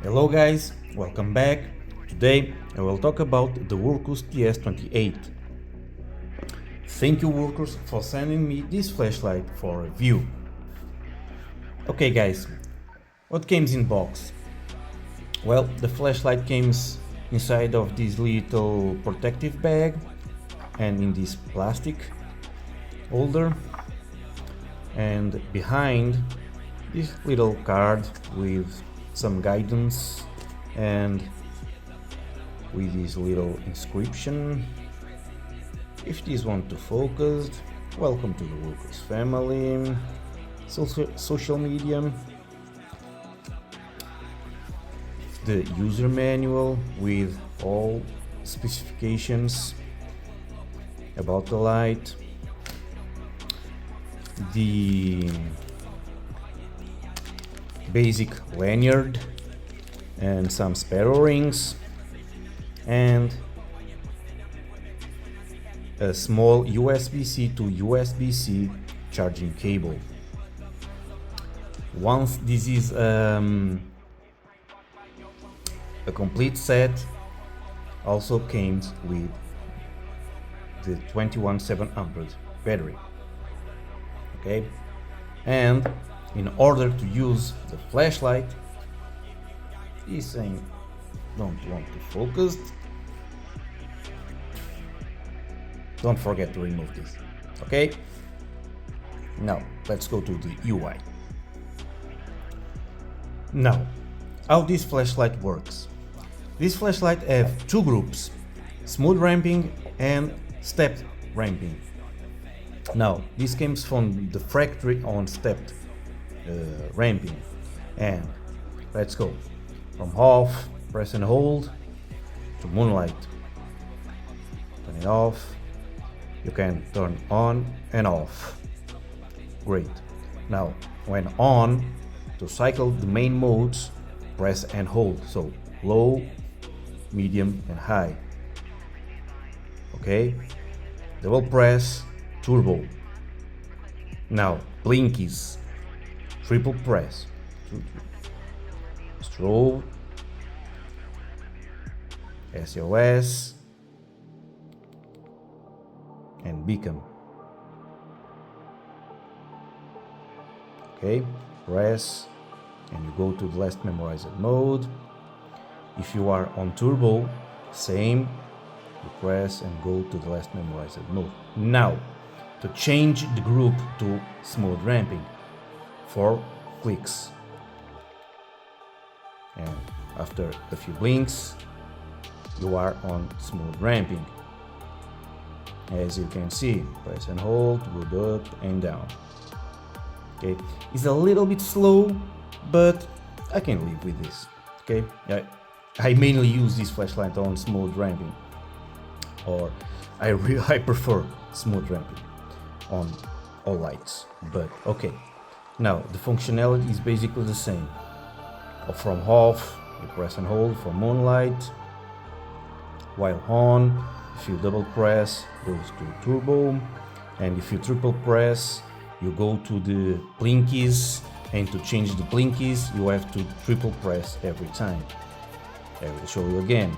Hello guys, welcome back. Today I will talk about the Wurkkos TS28. Thank you Wurkkos for sending me this flashlight for review. Okay guys, what comes in box? Well, the flashlight comes inside of this little protective bag and in this plastic holder, and behind this little card with some guidance and with this little inscription. If this want to focus, welcome to the Wurkkos family. Social media, the user manual with all specifications about the light, the basic lanyard and some spare rings, and a small USB-C to USB-C charging cable. Once this is a complete set, also came with the 21700 battery. Okay, and in order to use the flashlight, this thing don't want to focus. Don't forget to remove this. Okay, now let's go to the UI. Now, how this flashlight works. This flashlight have two groups: smooth ramping and stepped ramping. Now, this comes from the factory on stepped ramping. And let's go from off, press and hold, to moonlight. Turn it off. You can turn on and off. Great. Now, when on, to cycle the main modes, press and hold. So low, medium and high. Okay, double press, turbo. Now blinkies, triple press, strobe, SOS and beacon. Okay, press and you go to the last memorized mode. If you are on turbo, same, you press and go to the last memorized mode. Now, to change the group to smooth ramping, 4 clicks. And after a few blinks, you are on smooth ramping. As you can see, press and hold, go up and down. Okay, it's a little bit slow, but I can live with this. Okay, I mainly use this flashlight on smooth ramping, or I prefer smooth ramping on all lights. But okay, now the functionality is basically the same. From off, you press and hold for moonlight, while on, if you double press, goes to turbo, and if you triple press, you go to the blinkies, and to change the blinkies, you have to triple press every time. I will show you again.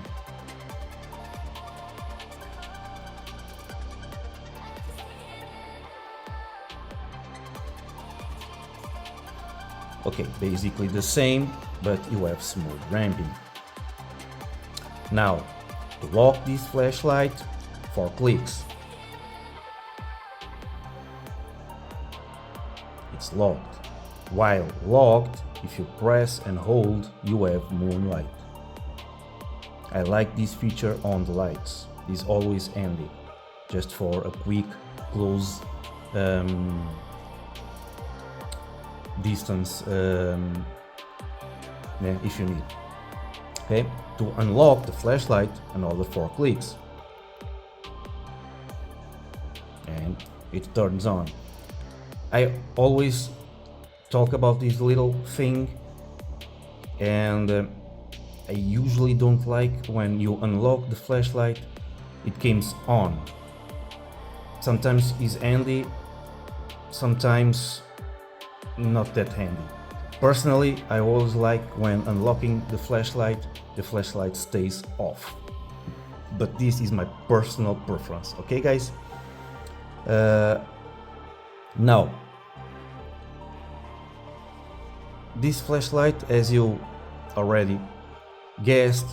Okay, basically the same, but you have smooth ramping. Now, to lock this flashlight, 4 clicks. It's locked. While locked, if you press and hold, you have moonlight. I like this feature on the lights. It's always handy, just for a quick close distance if you need. Okay, to unlock the flashlight, another 4 clicks, and it turns on. I always talk about this little thing, and I usually don't like when you unlock the flashlight, it comes on. Sometimes it's handy, sometimes not that handy. Personally, I always like when unlocking the flashlight stays off. But this is my personal preference, okay guys? Now, this flashlight, as you already guessed,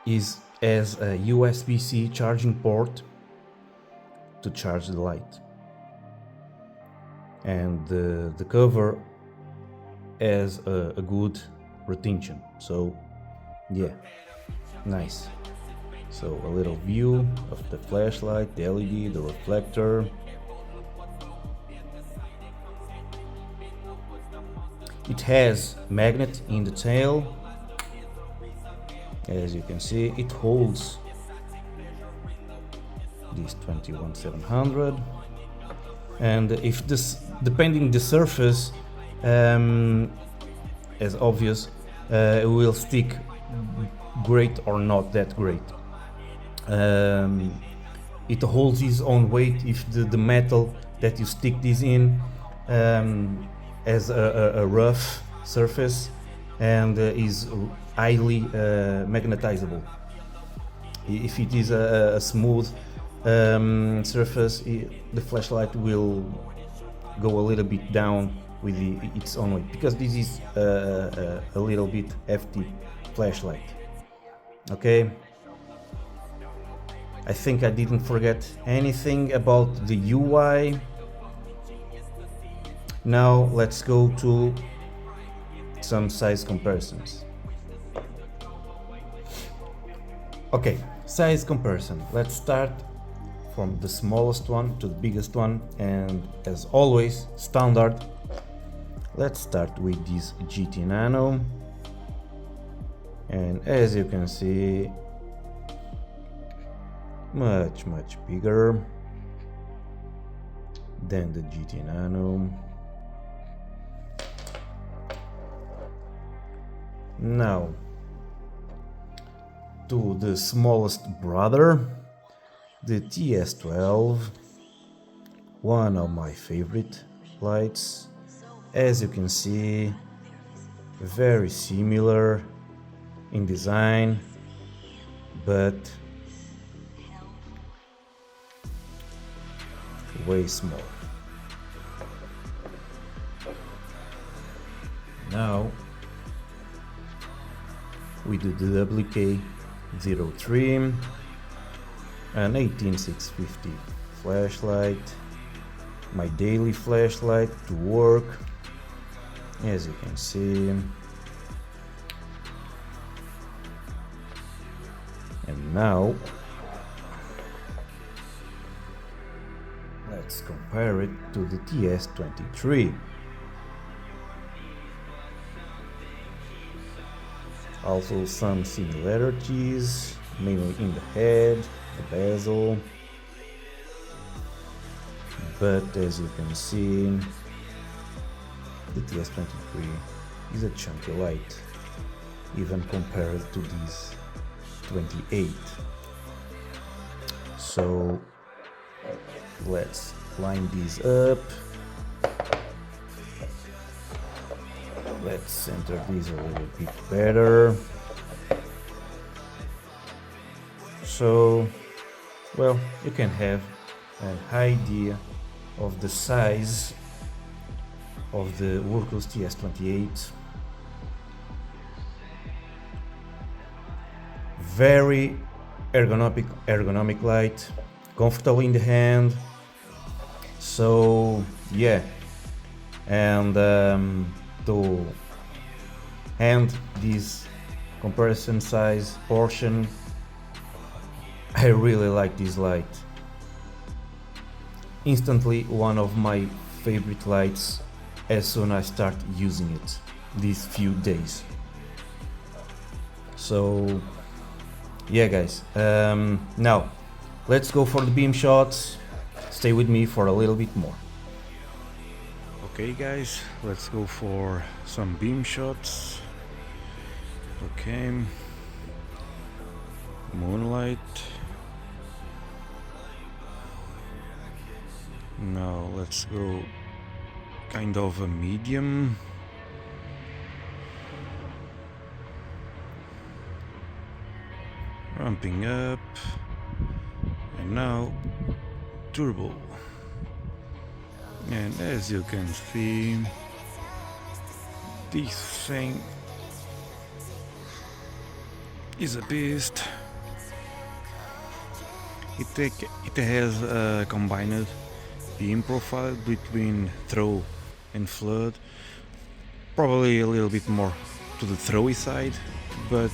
has a USB-C charging port to charge the light. And the cover has a good retention, so yeah, nice. So a little view of the flashlight, the LED, the reflector. It has magnet in the tail. As you can see, it holds this 21700, and if this, depending the surface, as obvious, it will stick great or not that great. It holds its own weight if the metal that you stick this in has a rough surface and is highly magnetizable. If it is a smooth surface, the flashlight will go a little bit down with its own weight, because this is a little bit hefty flashlight. Okay, I think I didn't forget anything about the UI. Now let's go to some size comparisons. Okay, size comparison. Let's start from the smallest one to the biggest one, and as always, standard. Let's start with this GT Nano, and as you can see, much bigger than the GT Nano. Now to the smallest brother, the TS12, one of my favorite lights. As you can see, very similar in design, but way smaller. Now we do the WK03, an 18650 flashlight, my daily flashlight to work, as you can see. And now let's compare it to the TS23. Also some similarities, mainly in the head, the bezel, but as you can see, the TS23 is a chunky light, even compared to this 28. So let's line these up. Let's center these a little bit better. So, well, you can have an idea of the size of the Wurkkos TS28. Very ergonomic light, comfortable in the hand. So yeah, and to end this comparison size portion, I really like this light. Instantly one of my favorite lights as soon as I start using it these few days. So yeah guys, now let's go for the beam shots. Stay with me for a little bit more. Okay guys, let's go for some beam shots. Okay, moonlight. Now let's go kind of a medium ramping up, and now turbo. And as you can see, this thing is a beast. It has combined beam profile between throw and flood, probably a little bit more to the throwy side, but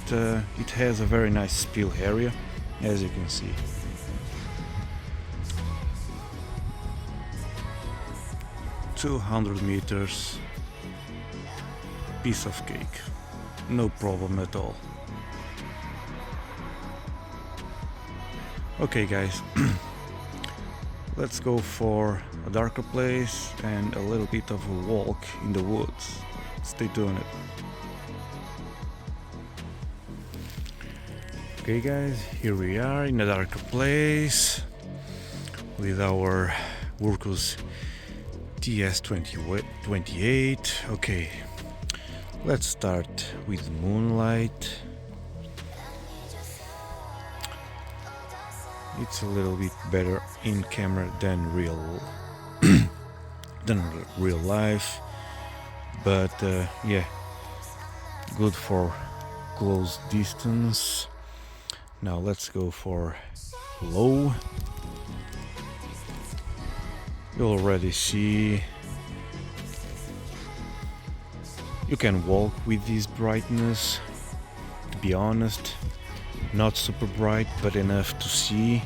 it has a very nice spill area, as you can see. $200 piece of cake, no problem at all. Okay guys, let's go for a darker place and a little bit of a walk in the woods. Stay tuned. Okay guys, here we are in a darker place with our Wurkkos TS28. Okay, let's start with moonlight. It's a little bit better in camera than real life, but yeah, good for close distance. Now let's go for low. You already see you can walk with this brightness. To be honest, not super bright, but enough to see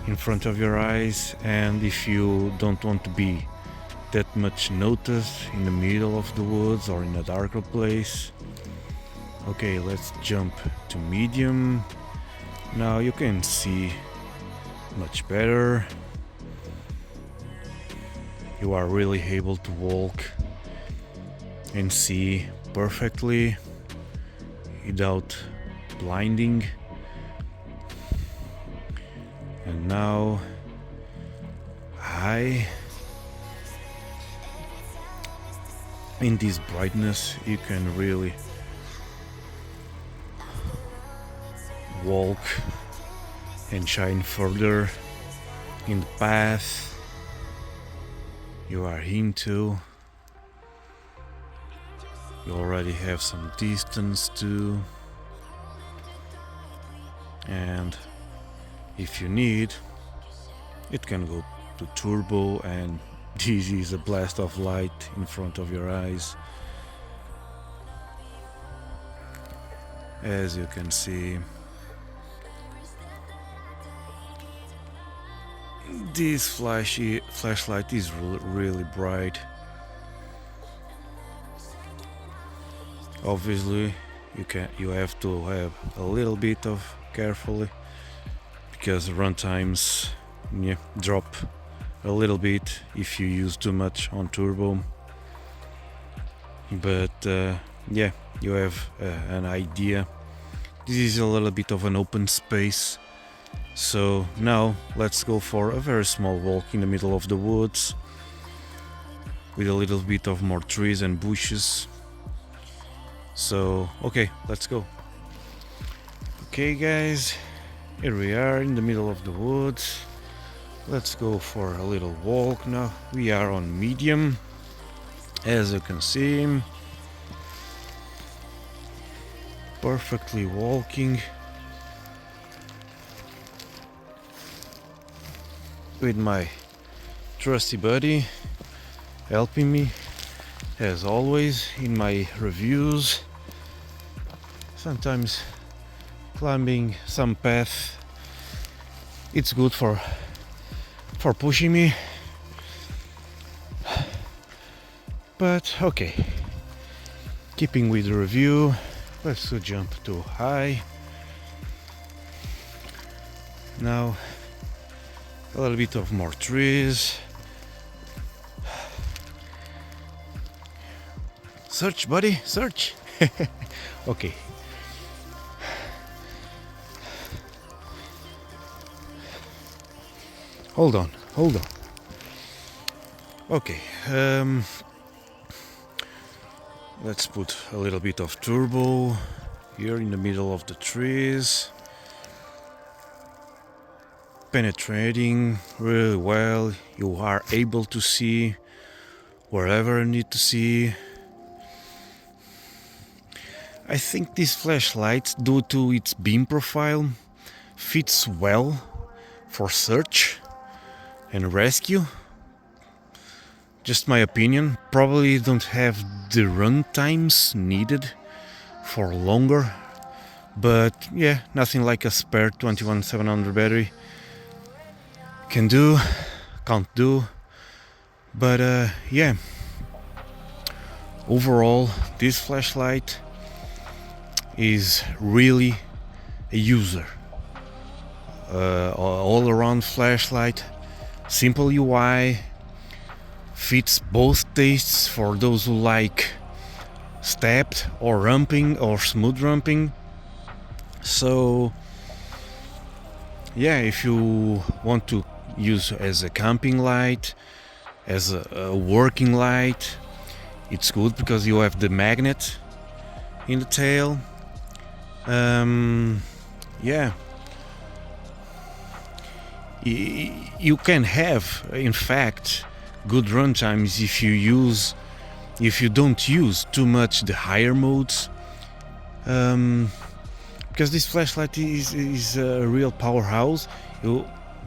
in front of your eyes, and if you don't want to be that much noticed in the middle of the woods or in a darker place. Okay, let's jump to medium. Now you can see much better. You are really able to walk and see perfectly without blinding. And now high. In this brightness you can really walk and shine further in the path you are into. You already have some distance too, and if you need, it can go to turbo, and this is a blast of light in front of your eyes. As you can see, this flashlight is really bright. Obviously, you have to have a little bit of carefully, because run times drop a little bit if you use too much on turbo. But yeah, you have an idea. This is a little bit of an open space. So now let's go for a very small walk in the middle of the woods with a little bit of more trees and bushes. So okay, let's go. Okay guys, here we are in the middle of the woods. Let's go for a little walk now. We are on medium, as you can see. Perfectly walking with my trusty buddy helping me as always in my reviews. Sometimes climbing some path, it's good for pushing me, but okay, keeping with the review, let's jump to high. Now a little bit of more trees. Search, buddy, search. Okay. Hold on. Okay. Let's put a little bit of turbo here in the middle of the trees. penetrating really well. You are able to see wherever you need to see. I think this flashlight, due to its beam profile, fits well for search and rescue. Just my opinion. Probably don't have the run times needed for longer, but yeah, nothing like a spare 21700 battery can't do. But yeah, overall this flashlight is really a user. All-around flashlight, simple UI, fits both tastes for those who like stepped or ramping or smooth ramping. So yeah, if you want to use as a camping light, as a working light, it's good because you have the magnet in the tail. Yeah, you can have, in fact, good run times if you don't use too much the higher modes, because this flashlight is a real powerhouse.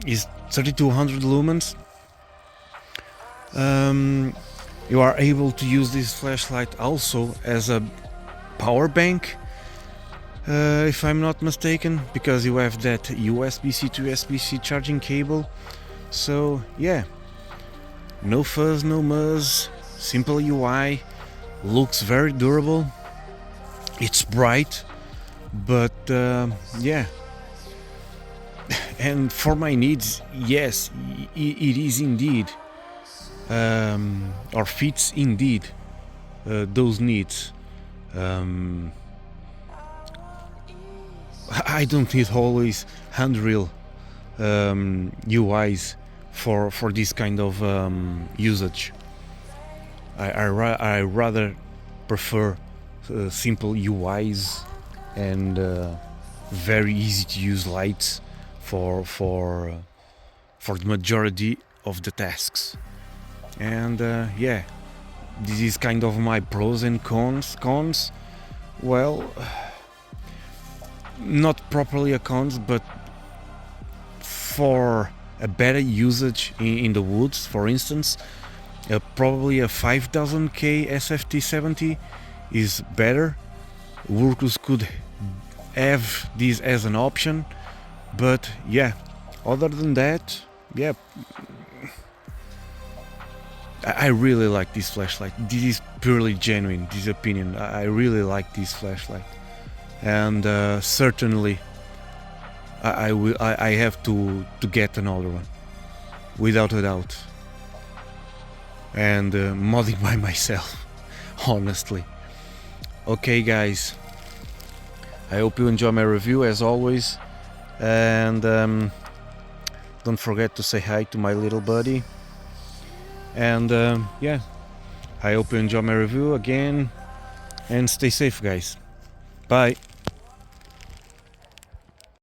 Is 3200 lumens. You are able to use this flashlight also as a power bank, if I'm not mistaken, because you have that USB-C to USB-C charging cable. So yeah, no fuzz, no muzz, simple UI, looks very durable. It's bright, but yeah, and for my needs, yes, it is indeed, or fits indeed those needs. I don't need always handrail UIs for this kind of usage. I rather prefer simple UIs and very easy to use lights for the majority of the tasks. And yeah, this is kind of my pros and cons. Well, not properly a cons, but for a better usage in the woods, for instance, probably a 5000K SFT70 is better. Wurkkos could have this as an option, but yeah, other than that, yeah, I really like this flashlight. This is purely genuine, this opinion. I really like this flashlight, and certainly I have to get another one, without a doubt, and modding by myself, honestly. Okay guys, I hope you enjoy my review as always, and don't forget to say hi to my little buddy. And yeah, I hope you enjoy my review again, and stay safe guys. Bye.